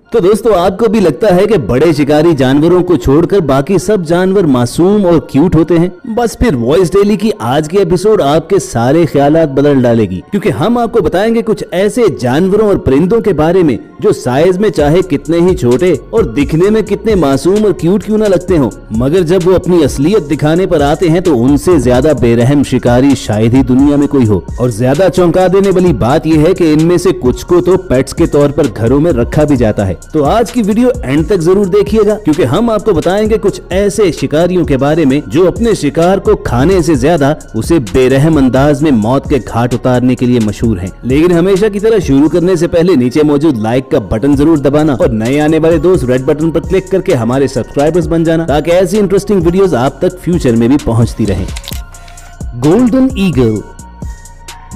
तो दोस्तों, आपको भी लगता है कि बड़े शिकारी जानवरों को छोड़कर बाकी सब जानवर मासूम और क्यूट होते हैं? बस फिर वॉइस डेली की आज की एपिसोड आपके सारे ख्यालात बदल डालेगी, क्योंकि हम आपको बताएंगे कुछ ऐसे जानवरों और परिंदों के बारे में जो साइज में चाहे कितने ही छोटे और दिखने में कितने मासूम और क्यूट क्यों ना लगते हो, मगर जब वो अपनी असलियत दिखाने पर आते हैं तो उनसे ज्यादा बेरहम शिकारी शायद ही दुनिया में कोई हो। और ज्यादा चौंका देने वाली बात यह है कि इनमें से कुछ को तो पेट्स के तौर पर घरों में रखा भी जाता है। तो आज की वीडियो एंड तक जरूर देखिएगा, क्योंकि हम आपको बताएंगे कुछ ऐसे शिकारियों के बारे में जो अपने शिकार को खाने से ज्यादा उसे बेरहम अंदाज में मौत के घाट उतारने के लिए मशहूर हैं। लेकिन हमेशा की तरह शुरू करने से पहले नीचे मौजूद लाइक का बटन जरूर दबाना और नए आने वाले दोस्त रेड बटन पर क्लिक करके हमारे सब्सक्राइबर्स बन जाना, ताकि ऐसी इंटरेस्टिंग वीडियोस आप तक फ्यूचर में भी पहुंचती रहें। गोल्डन ईगल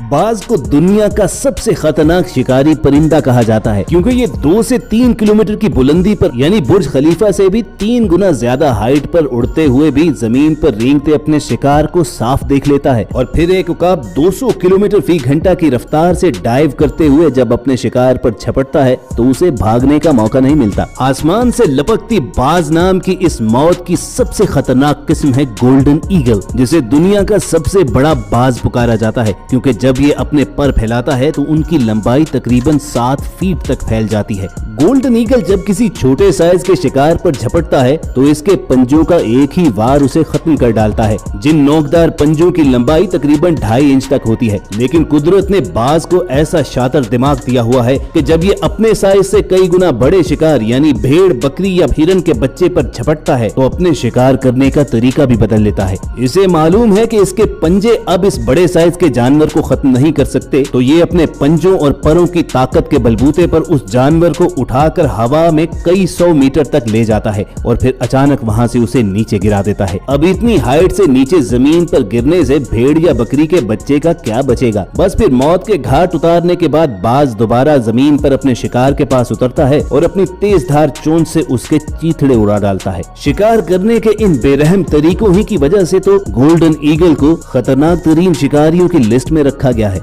बाज को दुनिया का सबसे खतरनाक शिकारी परिंदा कहा जाता है, क्योंकि ये 2 से 3 किलोमीटर की बुलंदी पर यानी बुर्ज खलीफा से भी 3 गुना ज्यादा हाइट पर उड़ते हुए भी जमीन पर रेंगते अपने शिकार को साफ देख लेता है। और फिर एक उकाब 200 किलोमीटर फी घंटा की रफ्तार से डाइव करते हुए जब अपने शिकार पर झपटता है तो उसे भागने का मौका नहीं मिलता। आसमान से लपकती बाज नाम की इस मौत की सबसे खतरनाक किस्म है गोल्डन ईगल, जिसे दुनिया का सबसे बड़ा बाज पुकारा जाता है, क्योंकि जब ये अपने पर फैलाता है तो उनकी लंबाई तकरीबन 7 फीट तक फैल जाती है। गोल्डन ईगल जब किसी छोटे साइज के शिकार पर झपटता है तो इसके पंजों का एक ही वार उसे खत्म कर डालता है, जिन नोकदार पंजों की लंबाई तकरीबन 2.5 इंच तक होती है। लेकिन कुदरत ने बाज को ऐसा शातिर दिमाग दिया हुआ है कि जब ये अपने साइज से कई गुना बड़े शिकार यानी भेड़, बकरी या हिरन के बच्चे पर झपटता है तो अपने शिकार करने का तरीका भी बदल लेता है। इसे मालूम है कि इसके पंजे अब इस बड़े साइज के जानवर को खत्म नहीं कर सकते, तो ये अपने पंजों और परों की ताकत के बलबूते पर उस जानवर को उठाकर हवा में कई 100 मीटर तक ले जाता है और फिर अचानक वहां से उसे नीचे गिरा देता है। अब इतनी हाइट से नीचे जमीन पर गिरने से भेड़ या बकरी के बच्चे का क्या बचेगा। बस फिर मौत के घाट उतारने के बाद बाज दोबारा जमीन पर अपने शिकार के पास उतरता है और अपनी तेज धार चोंच से उसके चीथड़े उड़ा डालता है। शिकार करने के इन बेरहम तरीकों ही की वजह से तो गोल्डन ईगल को खतरनाक तरीन शिकारियों की लिस्ट में रखा गया है।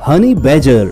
हनी बैजर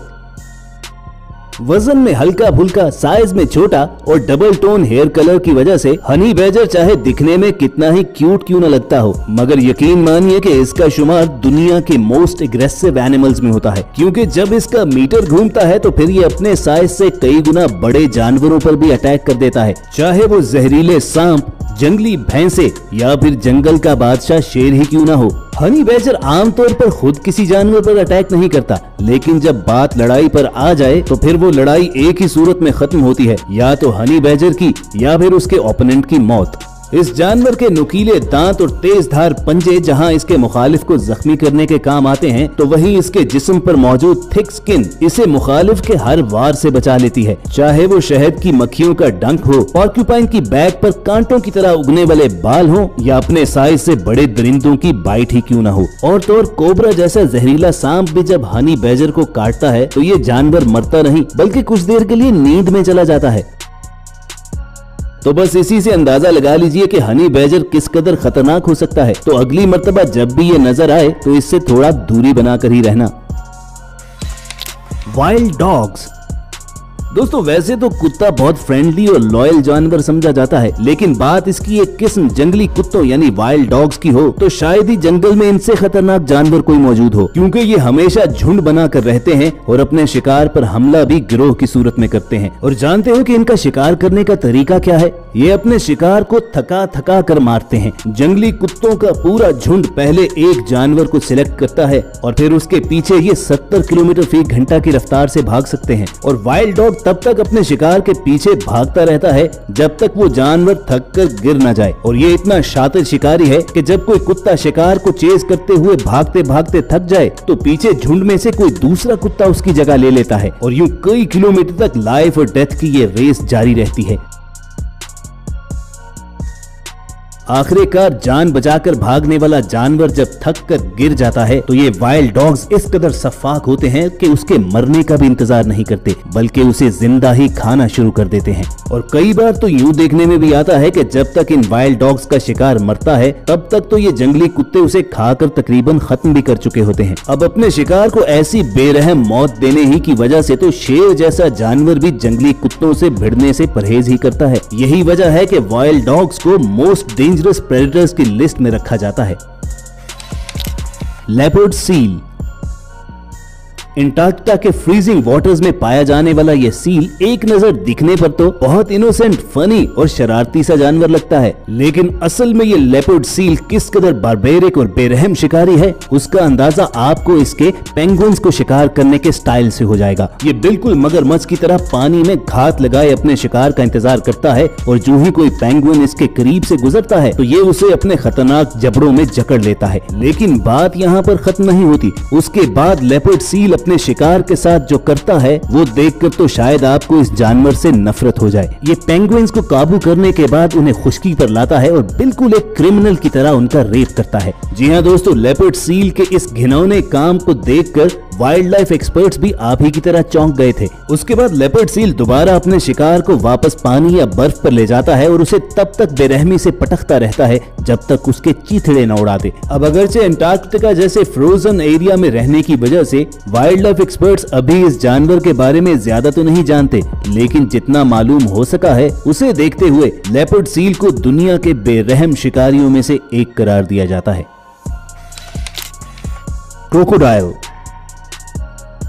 वजन में हल्का फुल्का, साइज में छोटा और डबल टोन हेयर कलर की वजह से हनी बैजर चाहे दिखने में कितना ही क्यूट क्यों न लगता हो, मगर यकीन मानिए कि इसका शुमार दुनिया के मोस्ट एग्रेसिव एनिमल्स में होता है, क्योंकि जब इसका मीटर घूमता है तो फिर ये अपने साइज से कई गुना बड़े जानवरों पर भी अटैक कर देता है, चाहे वो जहरीले सांप, जंगली भैंसे या फिर जंगल का बादशाह शेर ही क्यों ना हो। हनी बैजर आमतौर पर खुद किसी जानवर पर अटैक नहीं करता, लेकिन जब बात लड़ाई पर आ जाए तो फिर वो लड़ाई एक ही सूरत में खत्म होती है, या तो हनी बैजर की या फिर उसके ओपोनेंट की मौत। इस जानवर के नुकीले दांत और तेज धार पंजे जहां इसके मुखालिफ को जख्मी करने के काम आते हैं, तो वहीं इसके जिस्म पर मौजूद थिक स्किन इसे मुखालिफ के हर वार से बचा लेती है, चाहे वो शहद की मक्खियों का डंक हो, पॉर्क्यूपाइन की बैक पर कांटों की तरह उगने वाले बाल हो, या अपने साइज से बड़े दरिंदों की बाइट ही क्यों न हो। और तो और कोबरा जैसा जहरीला सांप भी जब हनी बैजर को काटता है तो ये जानवर मरता नहीं बल्कि कुछ देर के लिए नींद में चला जाता है। तो बस इसी से अंदाजा लगा लीजिए कि हनी बैजर किस कदर खतरनाक हो सकता है। तो अगली मर्तबा जब भी ये नजर आए तो इससे थोड़ा दूरी बनाकर ही रहना। वाइल्ड डॉग्स दोस्तों, वैसे तो कुत्ता बहुत फ्रेंडली और लॉयल जानवर समझा जाता है, लेकिन बात इसकी एक किस्म जंगली कुत्तों यानी वाइल्ड डॉग्स की हो तो शायद ही जंगल में इनसे खतरनाक जानवर कोई मौजूद हो, क्योंकि ये हमेशा झुंड बनाकर रहते हैं और अपने शिकार पर हमला भी गिरोह की सूरत में करते हैं। और जानते हो कि इनका शिकार करने का तरीका क्या है? ये अपने शिकार को थका थका कर मारते हैं। जंगली कुत्तों का पूरा झुंड पहले एक जानवर को सिलेक्ट करता है और फिर उसके पीछे ये 70 किलोमीटर फी घंटा की रफ्तार से भाग सकते हैं, और वाइल्ड डॉग तब तक अपने शिकार के पीछे भागता रहता है जब तक वो जानवर थक कर गिर न जाए। और ये इतना शातिर शिकारी है कि जब कोई कुत्ता शिकार को चेज करते हुए भागते भागते थक जाए तो पीछे झुंड में से कोई दूसरा कुत्ता उसकी जगह ले लेता है और यूं कई किलोमीटर तक लाइफ और डेथ की ये रेस जारी रहती है। आखिरकार जान बचाकर भागने वाला जानवर जब थक कर गिर जाता है तो ये वाइल्ड डॉग्स इस कदर सफाक होते हैं कि उसके मरने का भी इंतजार नहीं करते, बल्कि उसे जिंदा ही खाना शुरू कर देते हैं। और कई बार तो यूं देखने में भी आता है कि जब तक इन वाइल्ड डॉग्स का शिकार मरता है तब तक तो ये जंगली कुत्ते उसे खाकर तकरीबन खत्म भी कर चुके होते हैं। अब अपने शिकार को ऐसी बेरहम मौत देने ही की वजह से तो शेर जैसा जानवर भी जंगली कुत्तों से भिड़ने से परहेज ही करता है। यही वजह है कि वाइल्ड डॉग्स को मोस्ट डेंजरस प्रेडेटर्स की लिस्ट में रखा जाता है। Leopard seal. अंटार्कटिका के फ्रीजिंग वाटर्स में पाया जाने वाला यह सील एक नजर दिखने पर तो बहुत इनोसेंट, फनी और शरारती सा जानवर लगता है, लेकिन असल में ये लेपर्ड सील किस कदर बारबेरिक और बेरहम शिकारी है उसका अंदाजा आपको इसके पेंगुइन्स को शिकार करने के स्टाइल से हो जाएगा। ये बिल्कुल मगरमच्छ की तरह पानी में घात लगाए अपने शिकार का इंतजार करता है और जो ही कोई पेंगुइन इसके करीब से गुजरता है तो ये उसे अपने खतरनाक जबड़ों में जकड़ लेता है। लेकिन बात यहाँ पर खत्म नहीं होती। उसके बाद लेपर्ड सील अपने शिकार के साथ जो करता है वो देखकर तो शायद आपको इस जानवर से नफरत हो जाए। ये पेंगुइन्स को काबू करने के बाद उन्हें खुश्की पर लाता है और बिल्कुल एक क्रिमिनल की तरह उनका रेप करता है। जी हाँ दोस्तों, लेपर्ड सील के इस घिनौने काम को देखकर वाइल्ड लाइफ एक्सपर्ट्स भी आप ही की तरह चौंक गए थे। उसके बाद लेपर्ड सील दोबारा अपने शिकार को वापस पानी या बर्फ पर ले जाता है और उसे तब तक बेरहमी से पटकता रहता है जब तक उसके चीथड़े न उड़ा दे। अब अगरचे अंटार्कटिका जैसे फ्रोजन एरिया में रहने की वजह से वाइल्ड लाइफ एक्सपर्ट्स अभी इस जानवर के बारे में ज्यादा तो नहीं जानते, लेकिन जितना मालूम हो सका है उसे देखते हुए लेपर्ड सील को दुनिया के बेरहम शिकारियों में से एक करार दिया जाता है। क्रोकोडाइल।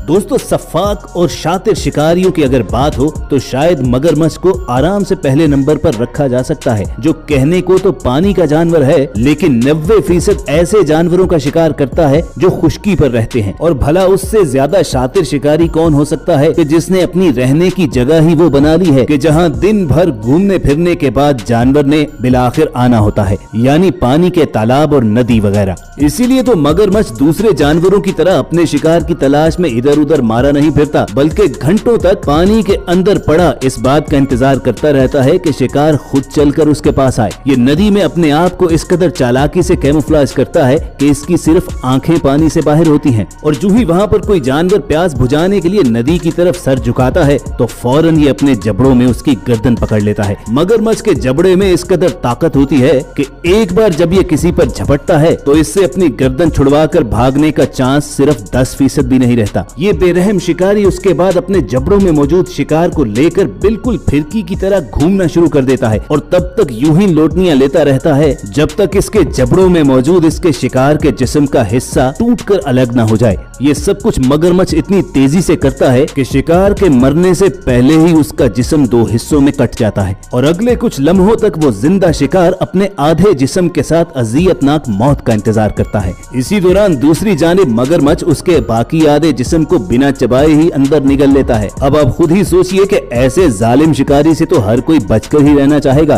दोस्तों, सफाक और शातिर शिकारियों की अगर बात हो तो शायद मगरमच्छ को आराम से पहले नंबर पर रखा जा सकता है, जो कहने को तो पानी का जानवर है लेकिन 90% ऐसे जानवरों का शिकार करता है जो खुश्की पर रहते हैं। और भला उससे ज्यादा शातिर शिकारी कौन हो सकता है कि जिसने अपनी रहने की जगह ही वो बना ली है कि जहाँ दिन भर घूमने फिरने के बाद जानवर ने बिलाखिर आना होता है, यानी पानी के तालाब और नदी वगैरह। इसीलिए तो मगरमच्छ दूसरे जानवरों की तरह अपने शिकार की तलाश में इधर उधर मारा नहीं फिरता, बल्कि घंटों तक पानी के अंदर पड़ा इस बात का इंतजार करता रहता है कि शिकार खुद चलकर उसके पास आए। ये नदी में अपने आप को इस कदर चालाकी से कैमोफ्लेज करता है कि इसकी सिर्फ आंखें पानी से बाहर होती हैं, और जो ही वहाँ पर कोई जानवर प्यास बुझाने के लिए नदी की तरफ सर झुकाता है तो फौरन ये अपने जबड़ों में उसकी गर्दन पकड़ लेता है। मगरमच्छ के जबड़े में इस कदर ताकत होती है कि एक बार जब ये किसी पर झपटता है तो इससे अपनी गर्दन छुड़वाकर भागने का चांस सिर्फ 10% भी नहीं रहता। ये बेरहम शिकारी उसके बाद अपने जबड़ों में मौजूद शिकार को लेकर बिल्कुल फिरकी की तरह घूमना शुरू कर देता है और तब तक यूं ही लोटनियां लेता रहता है जब तक इसके जबड़ों में मौजूद इसके शिकार के जिस्म का हिस्सा टूटकर अलग न हो जाए। ये सब कुछ मगरमच्छ इतनी तेजी से करता है कि शिकार के मरने से पहले ही उसका जिस्म 2 हिस्सों में कट जाता है और अगले कुछ लम्हों तक वो जिंदा शिकार अपने आधे जिस्म के साथ अजियतनाक मौत का इंतजार करता है। इसी दौरान दूसरी जानिब मगरमच्छ उसके बाकी आधे जिस्म को बिना चबाए ही अंदर निगल लेता है। अब आप खुद ही सोचिए कि ऐसे जालिम शिकारी से तो हर कोई बचकर ही रहना चाहेगा।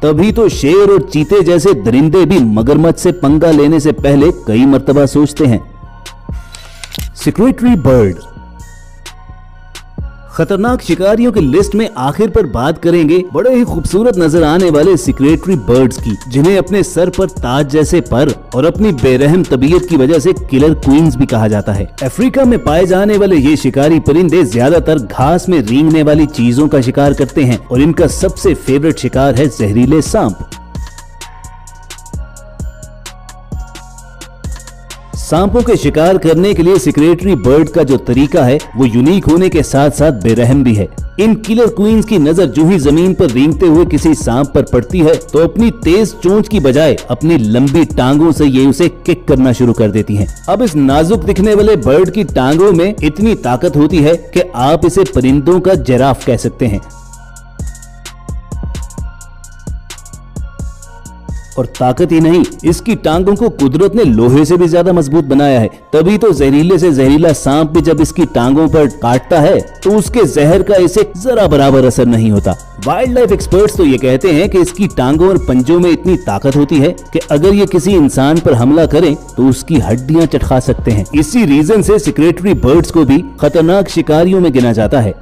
तभी तो शेर और चीते जैसे दरिंदे भी मगरमच्छ से पंगा लेने से पहले कई मर्तबा सोचते हैं। Secretary bird. खतरनाक शिकारियों की लिस्ट में आखिर पर बात करेंगे बड़े ही खूबसूरत नजर आने वाले सेक्रेटरी बर्ड्स की, जिन्हें अपने सर पर ताज जैसे पर और अपनी बेरहम तबीयत की वजह से किलर क्वींस भी कहा जाता है। अफ्रीका में पाए जाने वाले ये शिकारी परिंदे ज्यादातर घास में रेंगने वाली चीजों का शिकार करते हैं और इनका सबसे फेवरेट शिकार है जहरीले सांप। सांपों के शिकार करने के लिए सेक्रेटरी बर्ड का जो तरीका है वो यूनिक होने के साथ साथ बेरहम भी है। इन किलर क्वींस की नजर जो ही जमीन पर रेंगते हुए किसी सांप पर पड़ती है तो अपनी तेज चोंच की बजाय अपनी लंबी टांगों से ये उसे किक करना शुरू कर देती हैं। अब इस नाजुक दिखने वाले बर्ड की टांगों में इतनी ताकत होती है कि आप इसे परिंदों का जिराफ कह सकते हैं। और ताकत ही नहीं, इसकी टांगों को कुदरत ने लोहे से भी ज्यादा मजबूत बनाया है। तभी तो जहरीले से जहरीला सांप भी जब इसकी टांगों पर काटता है तो उसके जहर का इसे जरा बराबर असर नहीं होता। वाइल्ड लाइफ एक्सपर्ट्स तो ये कहते हैं कि इसकी टांगों और पंजों में इतनी ताकत होती है कि अगर ये किसी इंसान पर हमला करें तो उसकी हड्डियां चटखा सकते हैं। इसी रीजन से सेक्रेटरी बर्ड्स को भी खतरनाक शिकारियों में गिना जाता है।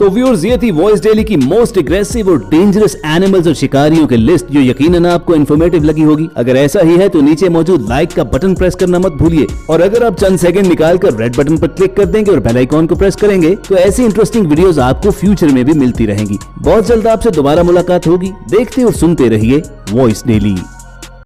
तो व्यूअर्स, ये थी वॉइस डेली की मोस्ट एग्रेसिव और डेंजरस एनिमल्स और शिकारियों की लिस्ट, जो यकीनन आपको इन्फॉर्मेटिव लगी होगी। अगर ऐसा ही है तो नीचे मौजूद लाइक का बटन प्रेस करना मत भूलिए, और अगर आप चंद सेकंड निकालकर रेड बटन पर क्लिक कर देंगे और बेल आइकॉन को प्रेस करेंगे तो ऐसी इंटरेस्टिंग वीडियोस आपको फ्यूचर में भी मिलती रहेंगी। बहुत जल्द आपसे दोबारा मुलाकात होगी। देखते और सुनते रहिए वॉइस डेली।